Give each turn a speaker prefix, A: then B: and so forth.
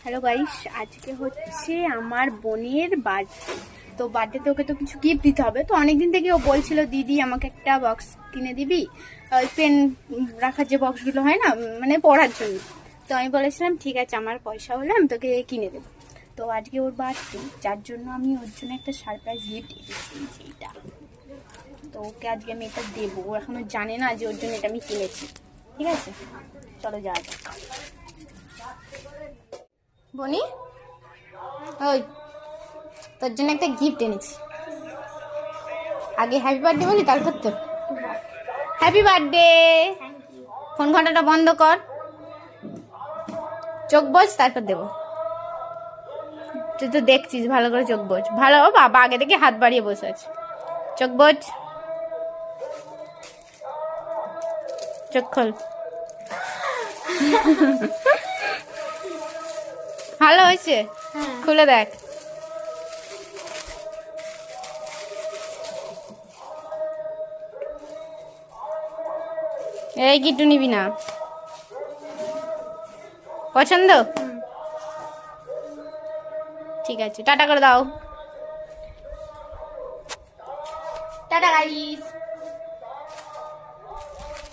A: Hello guys, আজকে হচ্ছে আমার বোনের বার্থডে। তো বার্থডেতে ওকে তো কিছু গিফট দিতে হবে। তো অনেকদিন থেকে ও বলছিল দিদি আমাকে একটা বক্স কিনে দিবি, ওই পেন রাখার যে বক্সগুলো হয় না, মানে পড়ার জন্য। তো আমি বলেছিলাম ঠিক আছে, আমার পয়সা হলে আমি তোকে কিনে দেবো। তো আজকে ওর বার্থডে, যার জন্য আমি ওর জন্য একটা সারপ্রাইজ গিফট এনেছি এইটা। তো ওকে আজকে আমি এটা দেবো, ও এখনো জানে না যে ওর জন্য এটা আমি কিনেছি। ঠিক আছে, চলো যাওয়া যাক। বনি, ওই তোর জন্য একটা গিফট এনেছি। আগে হ্যাপি বার্থডে বলি, তারপর তোর হ্যাপি বার্থডে। ফোন ঘন্টাটা বন্ধ কর, চোখ বোঝ, তারপর দেবো। তুই তো দেখছিস, ভালো করে চোখ বোঝ। ভালো বাবা, আগে থেকে হাত বাড়িয়ে বসে আছে। চোখ বোঝ, চোখ খোল। ভালো হয়েছে, খুলে দেখ। এই গিট্টু নিবি না? পছন্দ? ঠিক আছে, টাটা করে দাও। Tata guys.